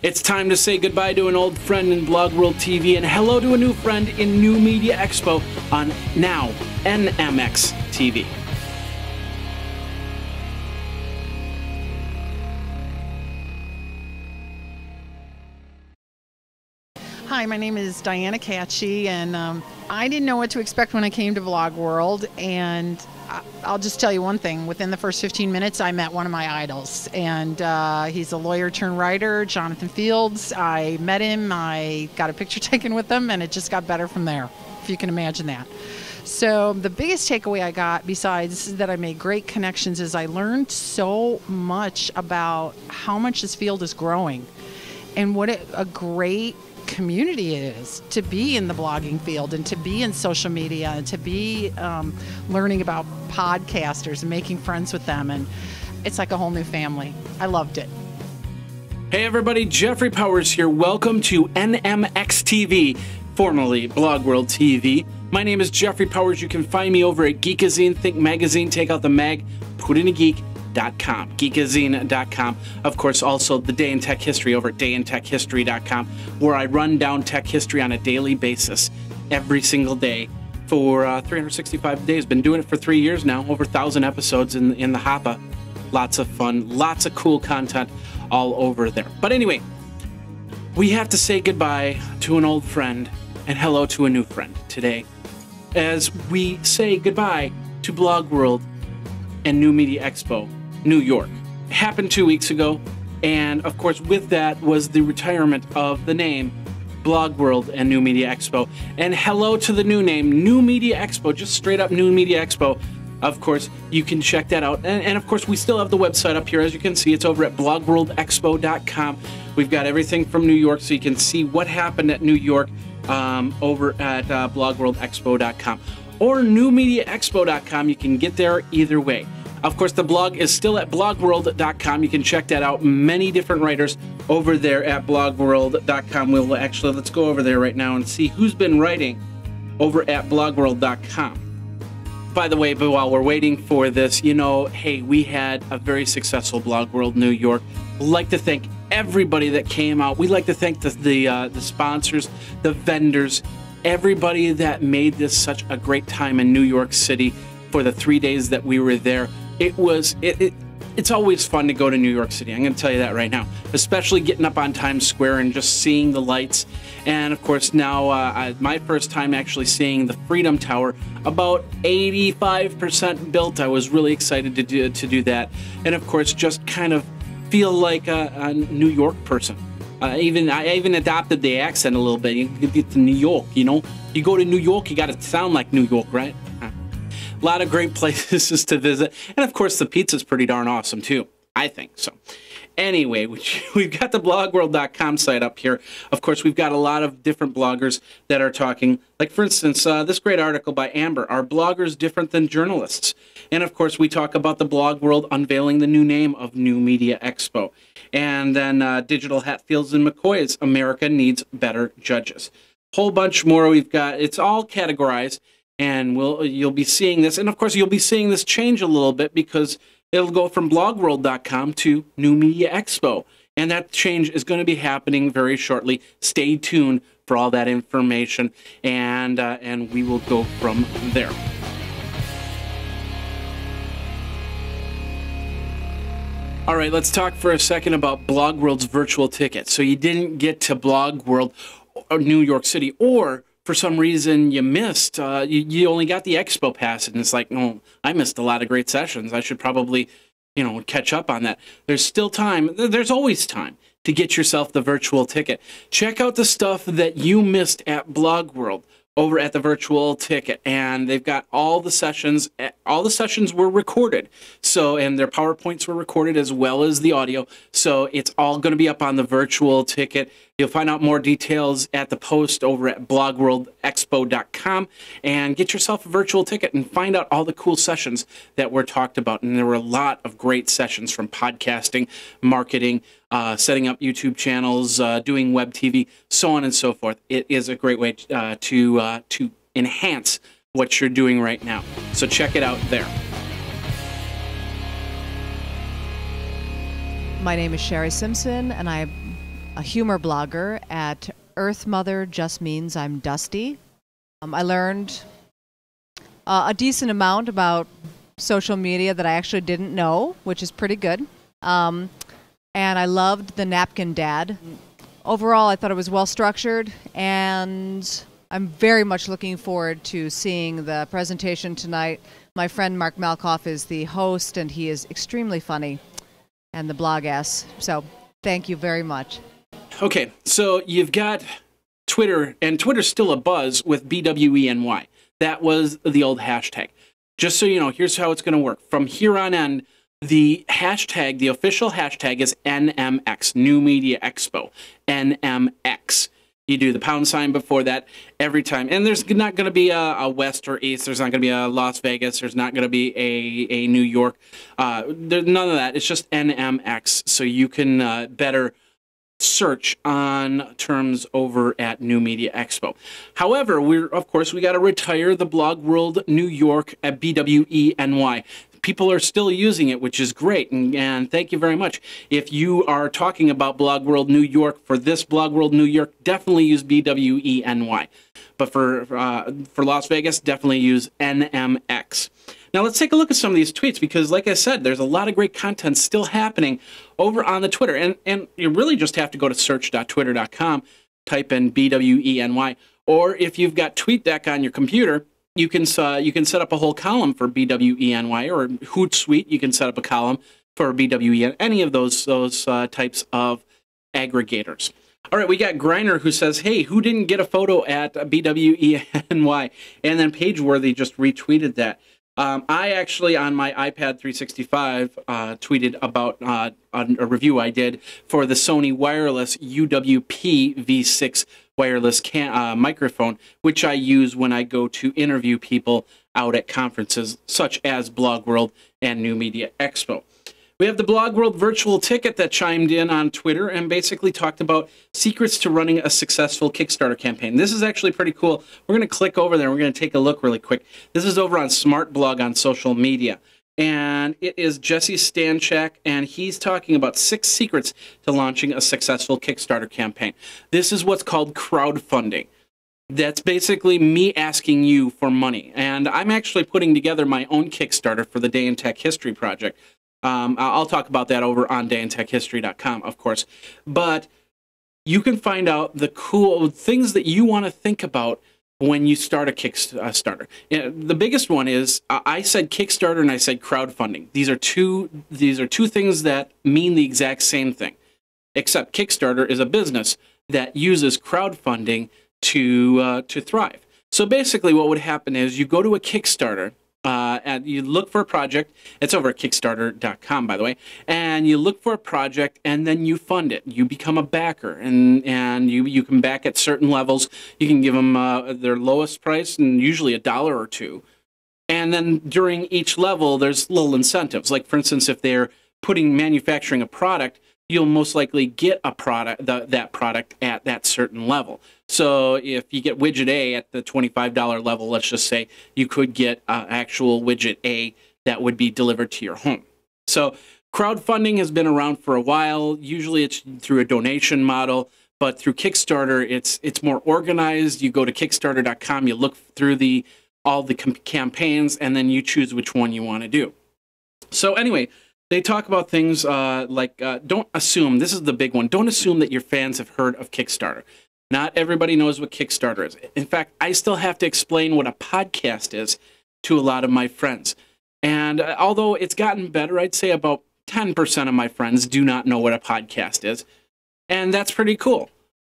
It's time to say goodbye to an old friend in BlogWorld TV and hello to a new friend in New Media Expo on now NMX TV. Hi, my name is Diana Katche, and I didn't know what to expect when I came to BlogWorld, and I'll just tell you one thing. Within the first 15 minutes, I met one of my idols, and he's a lawyer turned writer, Jonathan Fields. I met him, I got a picture taken with him, and it just got better from there, if you can imagine that. So the biggest takeaway I got, besides that I made great connections, is I learned so much about how much this field is growing and what a great community it is to be in the blogging field and to be in social media and to be learning about podcasters and making friends with them, and it's like a whole new family. I loved it. Hey everybody, Jeffrey Powers here. Welcome to NMX TV, formerly BlogWorld TV. My name is Jeffrey Powers. You can find me over at Geekazine, Think Magazine, take out the mag, put in a geek. Geekazine.com. Of course, also the Day in Tech History over at dayintechhistory.com, where I run down tech history on a daily basis, every single day for 365 days. Been doing it for 3 years now, over 1,000 episodes in the hopper. Lots of fun, lots of cool content all over there. But anyway, we have to say goodbye to an old friend and hello to a new friend today, as we say goodbye to BlogWorld and New Media Expo New York. It happened 2 weeks ago, and of course with that was the retirement of the name BlogWorld and New Media Expo. And hello to the new name, New Media Expo, just straight up New Media Expo. Of course, you can check that out. And of course, we still have the website up here. As you can see, it's over at blogworldexpo.com. We've got everything from New York, so you can see what happened at New York over at blogworldexpo.com. Or newmediaexpo.com. You can get there either way. Of course, the blog is still at blogworld.com. You can check that out. Many different writers over there at blogworld.com. Let's go over there right now and see who's been writing over at blogworld.com. By the way, but while we're waiting for this, you know, hey, we had a very successful BlogWorld New York. We'd like to thank everybody that came out. We'd like to thank the sponsors, the vendors, everybody that made this such a great time in New York City for the 3 days that we were there. It's always fun to go to New York City. I'm going to tell you that right now, especially getting up on Times Square and just seeing the lights. And of course now my first time actually seeing the Freedom Tower, about 85% built. I was really excited to do that. And of course just kind of feel like a New York person. I even adopted the accent a little bit. You get to New York, you know? You go to New York, you got to sound like New York, right? A lot of great places to visit. And of course, the pizza's pretty darn awesome too. I think so. Anyway, we've got the blogworld.com site up here. Of course, we've got a lot of different bloggers that are talking. Like, for instance, this great article by Amber, Are Bloggers Different Than Journalists? And of course, we talk about the BlogWorld unveiling the new name of New Media Expo. And then Digital Hatfields and McCoy's America Needs Better Judges. Whole bunch more we've got. It's all categorized. And you'll be seeing this, and of course you'll be seeing this change a little bit because it'll go from blogworld.com to New Media Expo, and that change is going to be happening very shortly. Stay tuned for all that information, and we will go from there. All right, let's talk for a second about BlogWorld's Virtual Ticket. So you didn't get to BlogWorld or New York City, or for some reason you missed, you only got the expo pass, and it's like, no, I missed a lot of great sessions. I should probably, you know, catch up on that. There's still time. There's always time to get yourself the virtual ticket. Check out the stuff that you missed at BlogWorld over at the virtual ticket, and they've got all the sessions. All the sessions were recorded, so, and their PowerPoints were recorded as well as the audio, so it's all going to be up on the virtual ticket. You'll find out more details at the post over at blogworldexpo.com, and get yourself a virtual ticket and find out all the cool sessions that were talked about. And there were a lot of great sessions from podcasting, marketing, setting up YouTube channels, doing web TV, so on and so forth. It is a great way to enhance what you're doing right now. So check it out there. My name is Sherri Simpson, and I a humor blogger at Earth Mother Just Means I'm Dusty. I learned a decent amount about social media that I actually didn't know, which is pretty good. And I loved the Napkin Dad. Overall, I thought it was well structured, and I'm very much looking forward to seeing the presentation tonight. My friend Mark Malkoff is the host, and he is extremely funny, and the blog ass. So thank you very much. Okay, so you've got Twitter, and Twitter's still a buzz with BWENY. That was the old hashtag. Just so you know, here's how it's going to work. From here on in, the hashtag, the official hashtag is NMX, New Media Expo, NMX. You do the pound sign before that every time. And there's not going to be a West or East. There's not going to be a Las Vegas. There's not going to be a New York. There's none of that. It's just NMX. So you can better search on terms over at New Media Expo. However, of course, we got to retire the BlogWorld New York at BWENY. People are still using it, which is great, and thank you very much. If you are talking about BlogWorld New York for this BlogWorld New York, definitely use BWENY. But for Las Vegas, definitely use NMX. Now let's take a look at some of these tweets, because like I said, there's a lot of great content still happening over on the Twitter. And you really just have to go to search.twitter.com, type in BWENY, or if you've got TweetDeck on your computer, you can set up a whole column for BWENY, or Hootsuite, you can set up a column for BWENY, any of those types of aggregators. All right, we got Griner who says, hey, who didn't get a photo at BWENY? And then Pageworthy just retweeted that. I actually, on my iPad 365, tweeted about a review I did for the Sony wireless UWP V6 wireless microphone, which I use when I go to interview people out at conferences such as BlogWorld and New Media Expo. We have the BlogWorld Virtual Ticket that chimed in on Twitter and basically talked about secrets to running a successful Kickstarter campaign. This is actually pretty cool. We're going to click over there and we're going to take a look really quick. This is over on Smart Blog on social media. And it is Jesse Stanchak, and he's talking about 6 secrets to launching a successful Kickstarter campaign. This is what's called crowdfunding. That's basically me asking you for money. And I'm actually putting together my own Kickstarter for the Day in Tech History project. I'll talk about that over on dayintechhistory.com, of course. But you can find out the cool things that you want to think about when you start a Kickstarter. The biggest one is I said Kickstarter and I said crowdfunding. These are two things that mean the exact same thing, except Kickstarter is a business that uses crowdfunding to thrive. So basically, what would happen is you go to a Kickstarter. And you look for a project. It's over at Kickstarter.com, by the way. And you look for a project, and then you fund it. You become a backer, and you can back at certain levels. You can give them their lowest price, and usually $1 or $2. And then during each level, there's little incentives. Like, for instance, if they're manufacturing a product, you'll most likely get a product, that product at that certain level. So if you get widget A at the $25 level, let's just say, you could get actual widget A that would be delivered to your home. So crowdfunding has been around for a while. Usually it's through a donation model, but through Kickstarter, it's more organized. You go to Kickstarter.com, you look through all the campaigns, and then you choose which one you want to do. So anyway, they talk about things like don't assume, this is the big one, don't assume that your fans have heard of Kickstarter. Not everybody knows what Kickstarter is. In fact, I still have to explain what a podcast is to a lot of my friends. And although it's gotten better, I'd say about 10% of my friends do not know what a podcast is. And that's pretty cool.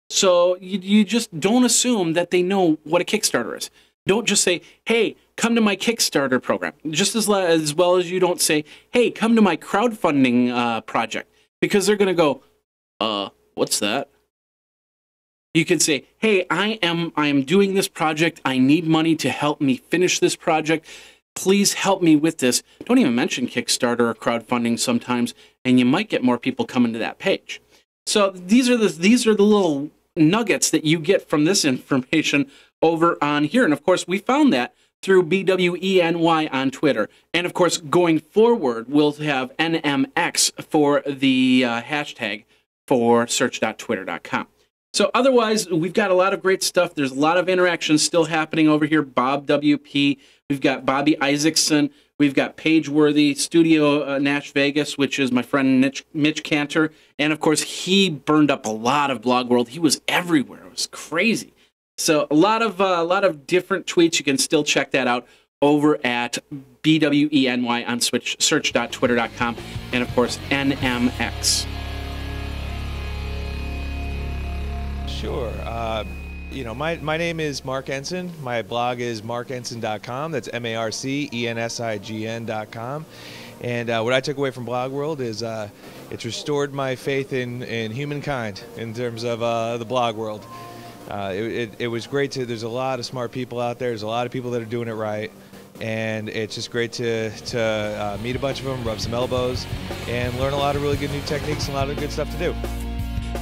So you just don't assume that they know what a Kickstarter is. Don't just say, hey, come to my Kickstarter program. Just as well as you don't say, hey, come to my crowdfunding project. Because they're going to go, what's that? You could say, hey, I am doing this project. I need money to help me finish this project. Please help me with this. Don't even mention Kickstarter or crowdfunding sometimes, and you might get more people coming to that page. So these are the little nuggets that you get from this information over on here. And of course, we found that through BWENY on Twitter. And of course, going forward, we'll have NMX for the hashtag for search.twitter.com. So otherwise, we've got a lot of great stuff. There's a lot of interaction still happening over here. Bob WP, we've got Bobby Isaacson, we've got Pageworthy, Studio Nash Vegas, which is my friend Mitch Cantor, and of course he burned up a lot of BlogWorld. He was everywhere. It was crazy. So a lot of different tweets. You can still check that out over at BWENY on search.twitter.com, and of course NMX. Sure. My name is Mark Ensign. My blog is markensign.com. That's MarcEnsign.com. And what I took away from BlogWorld is it's restored my faith in humankind in terms of the BlogWorld. It was great to. There's a lot of smart people out there. There's a lot of people that are doing it right. And it's just great to meet a bunch of them, rub some elbows, and learn a lot of really good new techniques and a lot of good stuff to do.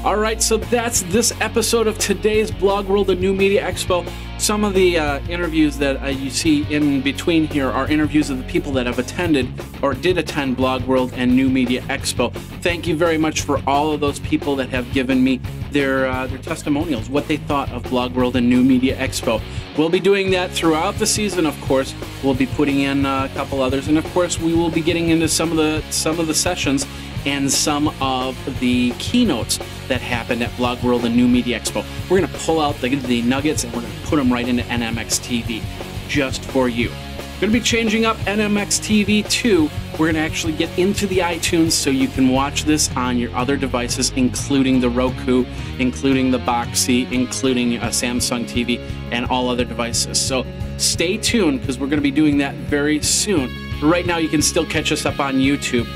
All right, so that's this episode of today's BlogWorld, the New Media Expo. Some of the interviews that you see in between here are interviews of the people that have attended or did attend BlogWorld and New Media Expo. Thank you very much for all of those people that have given me their testimonials, what they thought of BlogWorld and New Media Expo. We'll be doing that throughout the season, of course. We'll be putting in a couple others, and of course we will be getting into some of the sessions and some of the keynotes that happened at BlogWorld and New Media Expo. We're going to pull out the nuggets and we're going to put them right into NMX TV just for you. We're going to be changing up NMX TV too. We're going to actually get into the iTunes so you can watch this on your other devices, including the Roku, including the Boxee, including a Samsung TV, and all other devices. So stay tuned because we're going to be doing that very soon. But right now you can still catch us up on YouTube.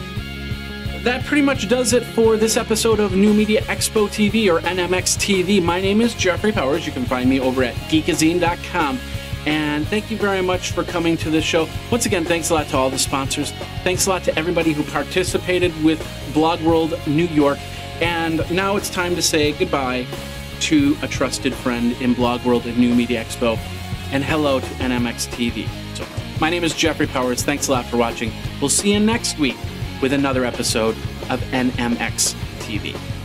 That pretty much does it for this episode of New Media Expo TV or NMX TV. My name is Jeffrey Powers. You can find me over at geekazine.com. And thank you very much for coming to this show. Once again, thanks a lot to all the sponsors. Thanks a lot to everybody who participated with BlogWorld New York. And now it's time to say goodbye to a trusted friend in BlogWorld and New Media Expo. And hello to NMX TV. So, my name is Jeffrey Powers. Thanks a lot for watching. We'll see you next week with another episode of NMX TV.